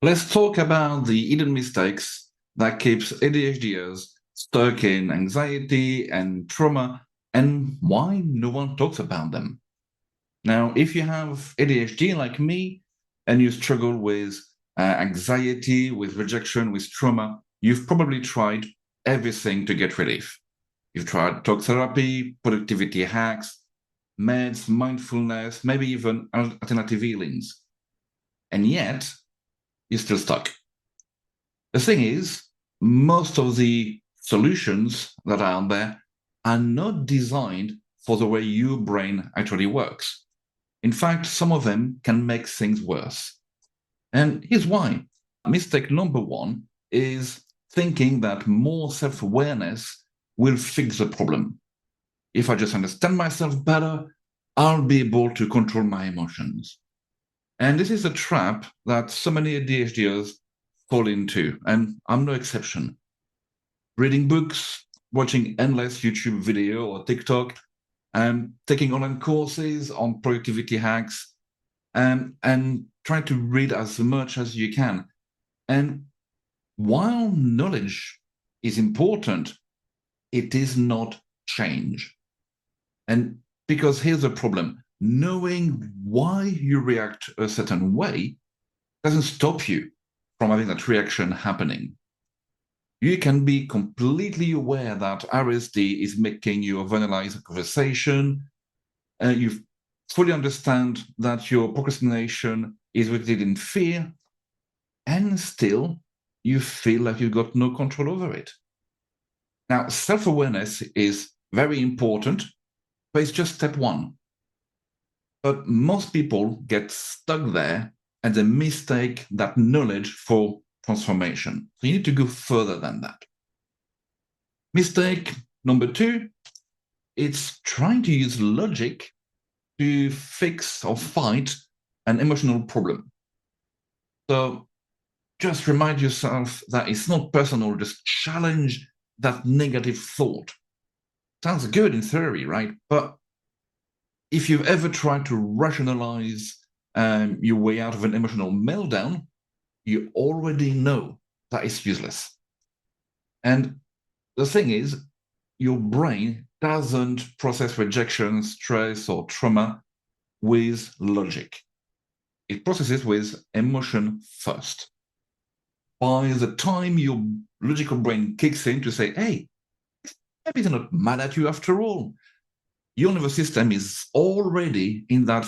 Let's talk about the hidden mistakes that keeps ADHDers stuck in anxiety and trauma and why no one talks about them. Now, if you have ADHD like me and you struggle with anxiety, with rejection, with trauma, you've probably tried everything to get relief. You've tried talk therapy, productivity hacks, meds, mindfulness, maybe even alternative healings. And yet, you're still stuck. The thing is, most of the solutions that are out there are not designed for the way your brain actually works. In fact, some of them can make things worse. And here's why. Mistake number one is thinking that more self awareness will fix the problem. If I just understand myself better, I'll be able to control my emotions. And this is a trap that so many ADHDers fall into, and I'm no exception. Reading books, watching endless YouTube video or TikTok, taking online courses on productivity hacks, and trying to read as much as you can. And while knowledge is important, it is not change. And because here's the problem, knowing why you react a certain way doesn't stop you from having that reaction happening. You can be completely aware that RSD is making you overanalyze a conversation. You fully understand that your procrastination is rooted in fear, and still you feel like you've got no control over it. Now, self awareness is very important, but it's just step one. But most people get stuck there and they mistake that knowledge for transformation. So you need to go further than that. Mistake number two, it's trying to use logic to fix or fight an emotional problem. So just remind yourself that it's not personal, just challenge that negative thought. Sounds good in theory, right? But if you've ever tried to rationalize your way out of an emotional meltdown, you already know that it's useless. And the thing is, your brain doesn't process rejection, stress, or trauma with logic. It processes with emotion first. By the time your logical brain kicks in to say, hey, maybe they're not mad at you after all, your nervous system is already in that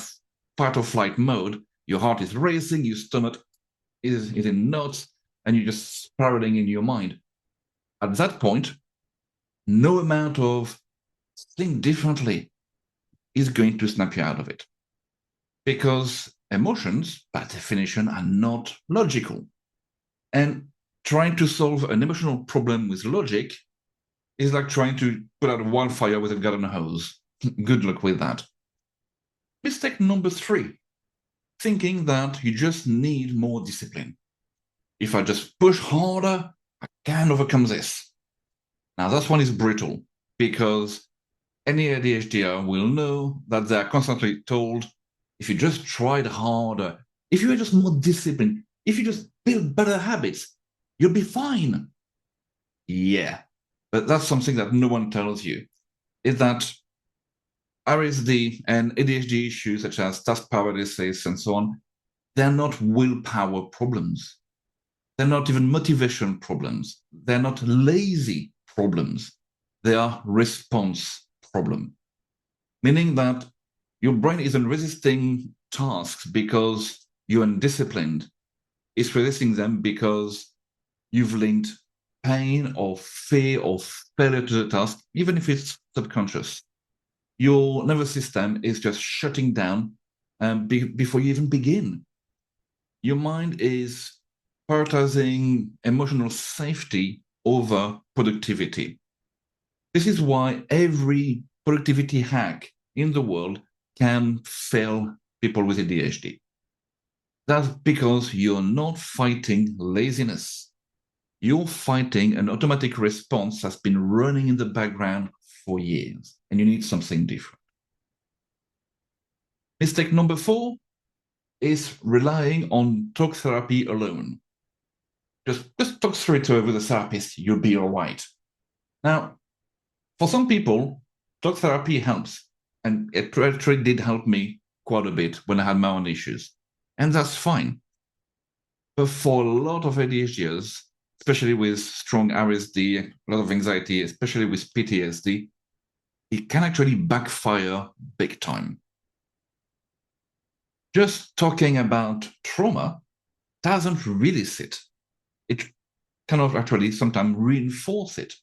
fight or flight mode. Your heart is racing, your stomach is in knots, and you're just spiraling in your mind. At that point, no amount of think differently is going to snap you out of it. Because emotions, by definition, are not logical. And trying to solve an emotional problem with logic is like trying to put out a wildfire with a garden hose. Good luck with that. Mistake number three, thinking that you just need more discipline. If I just push harder, I can overcome this. Now, that one is brutal because any ADHDer will know that they're constantly told if you just tried harder, if you were just more disciplined, if you just build better habits, you'll be fine. Yeah, but that's something that no one tells you, is that RSD and ADHD issues such as task paralysis and so on, they're not willpower problems. They're not even motivation problems. They're not lazy problems. They are response problem, meaning that your brain isn't resisting tasks because you're undisciplined. It's resisting them because you've linked pain or fear or failure to the task, even if it's subconscious. Your nervous system is just shutting down before you even begin. Your mind is prioritizing emotional safety over productivity. This is why every productivity hack in the world can fail people with ADHD. That's because you're not fighting laziness. You're fighting an automatic response that's been running in the background for years, and you need something different. Mistake number four, is relying on talk therapy alone. Just talk through it with a therapist, you'll be all right. Now, for some people, talk therapy helps, and it actually did help me quite a bit when I had my own issues, and that's fine. But for a lot of ADHDers, especially with strong RSD, a lot of anxiety, especially with PTSD, it can actually backfire big time. Just talking about trauma doesn't really sit. It cannot actually sometimes reinforce it.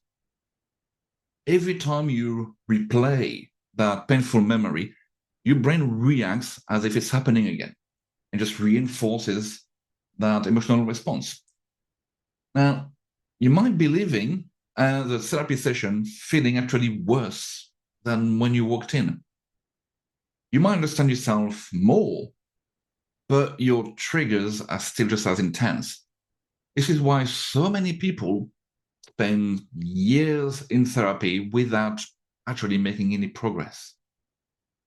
Every time you replay that painful memory, your brain reacts as if it's happening again and just reinforces that emotional response. Now, you might be leaving the therapy session feeling actually worse than when you walked in. You might understand yourself more, but your triggers are still just as intense. This is why so many people spend years in therapy without actually making any progress.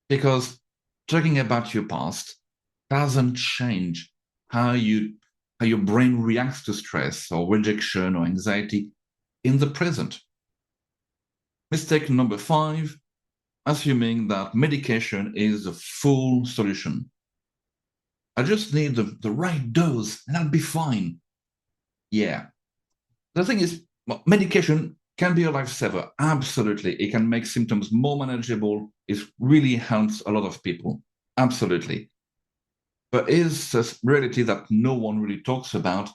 Because talking about your past doesn't change how your brain reacts to stress or rejection or anxiety in the present. Mistake number 5, assuming that medication is the full solution. I just need the right dose and I'll be fine. Yeah. The thing is, medication can be a lifesaver. Absolutely. It can make symptoms more manageable. It really helps a lot of people. Absolutely. But is a reality that no one really talks about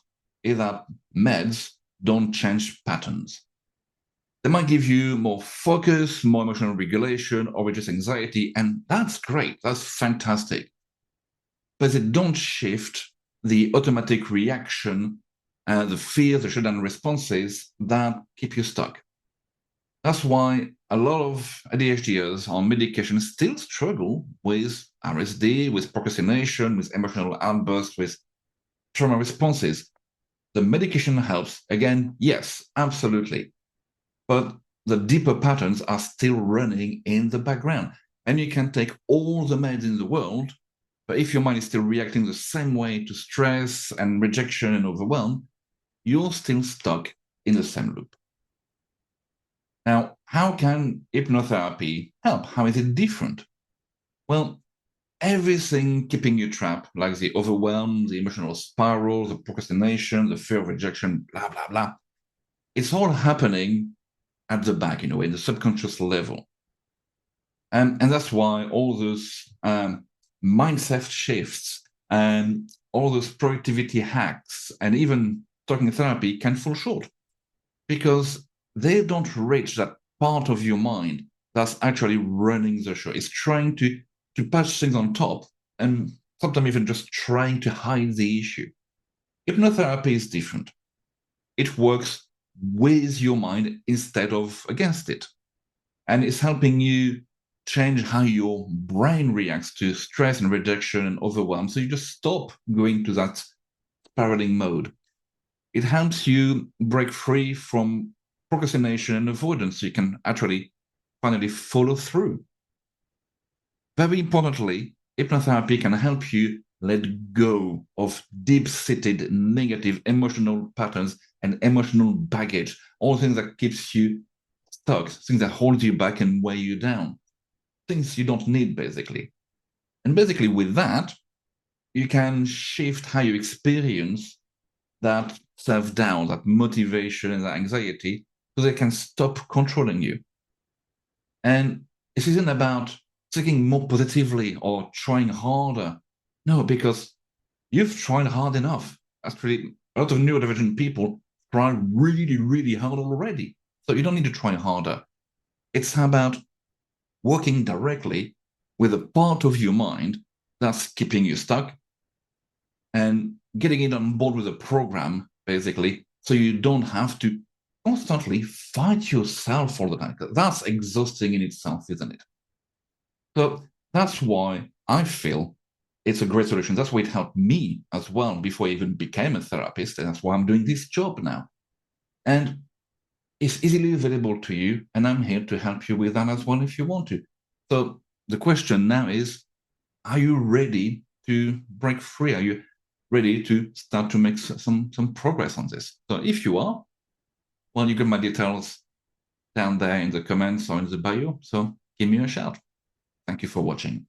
is that meds don't change patterns. They might give you more focus, more emotional regulation, or reduce anxiety, and that's great. That's fantastic. But they don't shift the automatic reaction, the fears, the shutdown responses that keep you stuck. That's why a lot of ADHDers on medication still struggle with RSD, with procrastination, with emotional outbursts, with trauma responses. The medication helps. Again, yes, absolutely. But the deeper patterns are still running in the background. And you can take all the meds in the world, but if your mind is still reacting the same way to stress and rejection and overwhelm, you're still stuck in the same loop. Now, how can hypnotherapy help? How is it different? Well, everything keeping you trapped, like the overwhelm, the emotional spiral, the procrastination, the fear of rejection, blah, blah, blah, it's all happening at the back, in the subconscious level. And that's why all those mindset shifts and all those productivity hacks and even talking therapy can fall short because they don't reach that part of your mind that's actually running the show. It's trying to patch things on top and sometimes even just trying to hide the issue. Hypnotherapy is different. It works with your mind instead of against it. And it's helping you change how your brain reacts to stress and rejection and overwhelm. So you just stop going to that spiraling mode. It helps you break free from procrastination and avoidance so you can actually finally follow through. Very importantly, hypnotherapy can help you let go of deep-seated negative emotional patterns and emotional baggage, all things that keeps you stuck, things that hold you back and weigh you down, things you don't need, basically. And basically, with that, you can shift how you experience that self-doubt, that motivation, and that anxiety, so they can stop controlling you. And this isn't about thinking more positively or trying harder. No, because you've tried hard enough. Actually, a lot of neurodivergent people try really, really hard already. So you don't need to try harder. It's about working directly with a part of your mind that's keeping you stuck and getting it on board with a program, basically, so you don't have to constantly fight yourself all the time. That's exhausting in itself, isn't it? So that's why I feel it's a great solution. That's why it helped me as well before I even became a therapist. And that's why I'm doing this job now. And it's easily available to you. And I'm here to help you with that as well if you want to. So the question now is, are you ready to break free? Are you ready to start to make some progress on this? So if you are, well, you got my details down there in the comments or in the bio. So give me a shout. Thank you for watching.